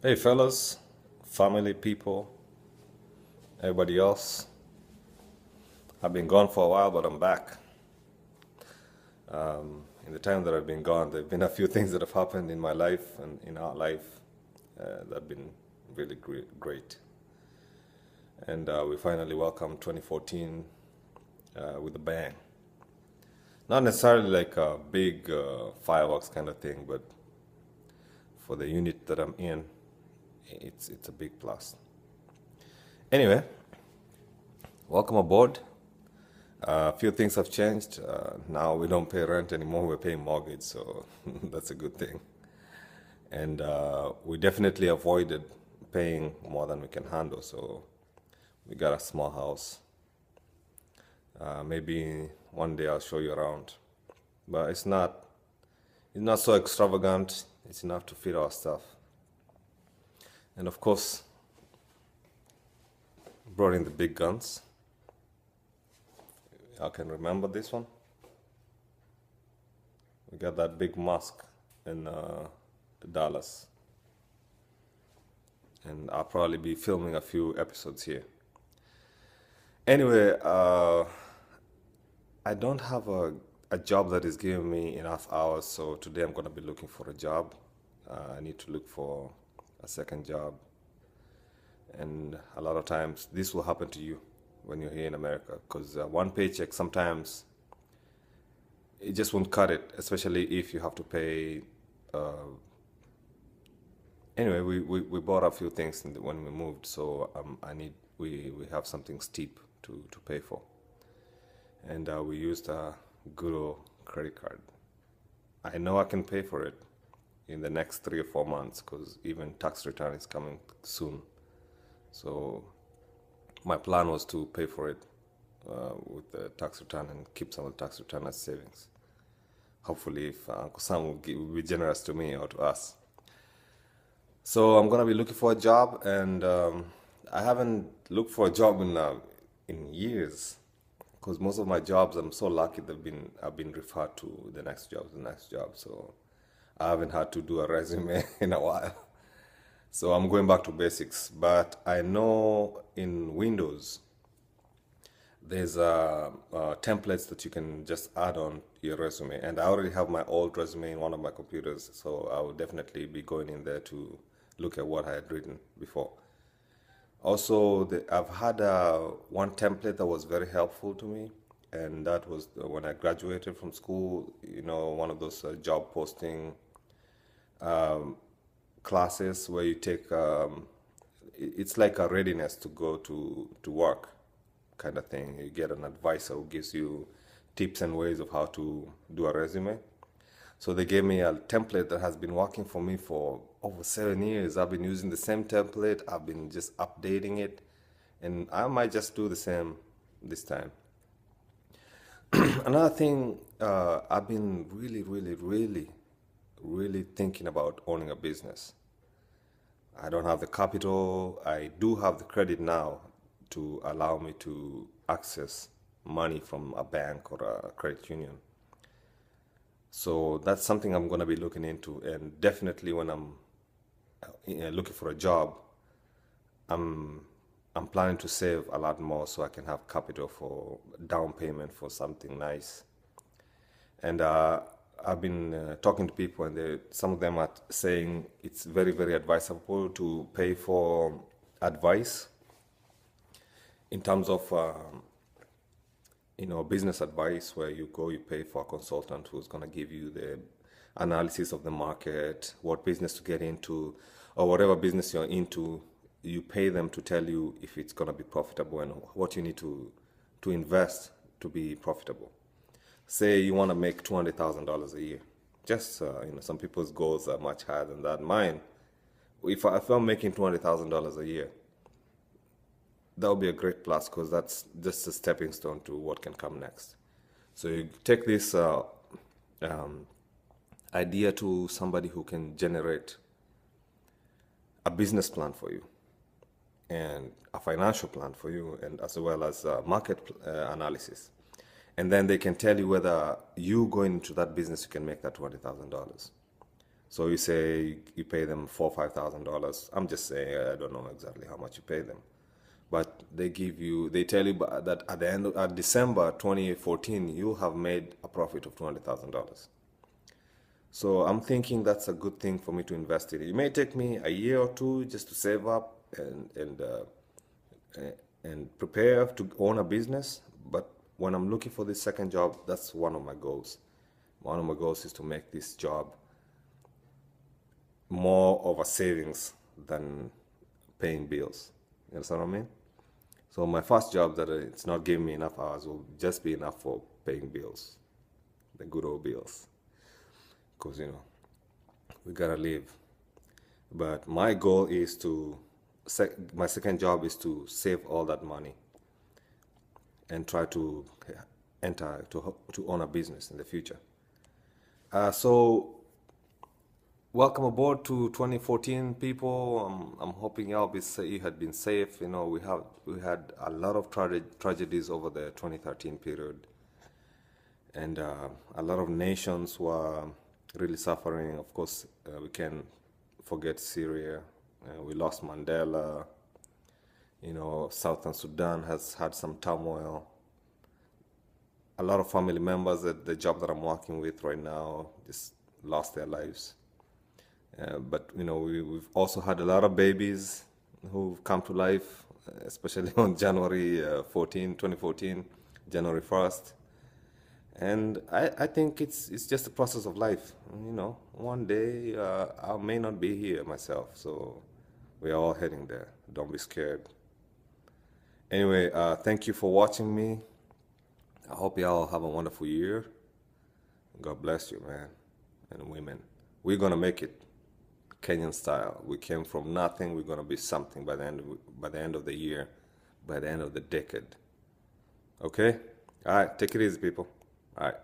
Hey fellas, family people, everybody else. I've been gone for a while, but I'm back. In the time that I've been gone, there have been a few things that have happened in my life and in our life that have been really great. And we finally welcomed 2014 with a bang. Not necessarily like a big fireworks kind of thing, but for the unit that I'm in, it's a big plus. Anyway, welcome aboard. A few things have changed. Now we don't pay rent anymore, we're paying mortgage, so that's a good thing. And we definitely avoided paying more than we can handle, so we got a small house. Maybe one day I'll show you around. But it's not so extravagant. It's enough to fit our stuff. And of course, brought in the big guns. I can remember this one. We got that big mosque in Dallas. And I'll probably be filming a few episodes here. Anyway, I don't have a job that is giving me enough hours, so today I'm going to be looking for a job. I need to look for a second job. And a lot of times this will happen to you when you're here in America because one paycheck sometimes it just won't cut it, especially if you have to pay. Anyway, we bought a few things when we moved, so we have something steep to pay for, and we used a good old credit card. I know I can pay for it in the next 3 or 4 months because even tax return is coming soon. So my plan was to pay for it with the tax return and keep some of the tax return as savings. Hopefully, if Uncle Sam will be generous to me or to us. So I'm gonna be looking for a job, and I haven't looked for a job in years because most of my jobs I'm so lucky I've been referred to the next job. So I haven't had to do a resume in a while. So I'm going back to basics, but I know in Windows there's templates that you can just add on your resume, and I already have my old resume in one of my computers, so I will definitely be going in there to look at what I had written before. Also, I've had one template that was very helpful to me, and that was when I graduated from school. You know, one of those job posting classes where you take it's like a readiness to go to work kind of thing. You get an advisor who gives you tips and ways of how to do a resume. So they gave me a template that has been working for me for over 7 years. I've been using the same template. I've been just updating it, and I might just do the same this time. Another thing, I've been really thinking about owning a business. I don't have the capital. I do have the credit now to allow me to access money from a bank or a credit union. So that's something I'm going to be looking into. And definitely when I'm looking for a job, I'm I'm planning to save a lot more so I can have capital for down payment for something nice. And I've been talking to people, and some of them are saying it's very advisable to pay for advice in terms of business advice, where you go, you pay for a consultant who's going to give you the analysis of the market, what business to get into, or whatever business you're into. You pay them to tell you if it's going to be profitable and what you need to invest to be profitable. Say you want to make $200,000 a year. Just some people's goals are much higher than that. Mine, if I'm making $200,000 a year, that would be a great plus, because that's just a stepping stone to what can come next. So you take this um, idea to somebody who can generate a business plan for you and a financial plan for you, and as well as market analysis. And then they can tell you whether you going into that business you can make that $20,000. So you say you pay them $4,000, $5,000. I'm just saying, I don't know exactly how much you pay them, but they tell you that at the end of December 2014, you have made a profit of $200,000. So I'm thinking that's a good thing for me to invest in. It may take me a year or two just to save up and prepare to own a business. But when I'm looking for this second job, that's one of my goals. One of my goals is to make this job more of a savings than paying bills. You understand what I mean? So my first job that it's not giving me enough hours will just be enough for paying bills, the good old bills, because we gotta live. But my goal is my second job is to save all that money and try to to own a business in the future. So welcome aboard to 2014, people. I'm hoping you had been safe. We had a lot of tragedies over the 2013 period, and a lot of nations were really suffering. Of course, we can forget Syria. We lost Mandela. Southern Sudan has had some turmoil. A lot of family members at the job that I'm working with right now just lost their lives. But we've also had a lot of babies who've come to life, especially on January 2014, January 1st. And I think it's just a process of life. One day I may not be here myself, so we are all heading there. Don't be scared. Anyway, thank you for watching me. I hope y'all have a wonderful year. God bless you, man, and women. We're gonna make it. Kenyan style. We came from nothing. We're gonna be something by the end of the year, by the end of the decade. Okay? All right. Take it easy, people. All right.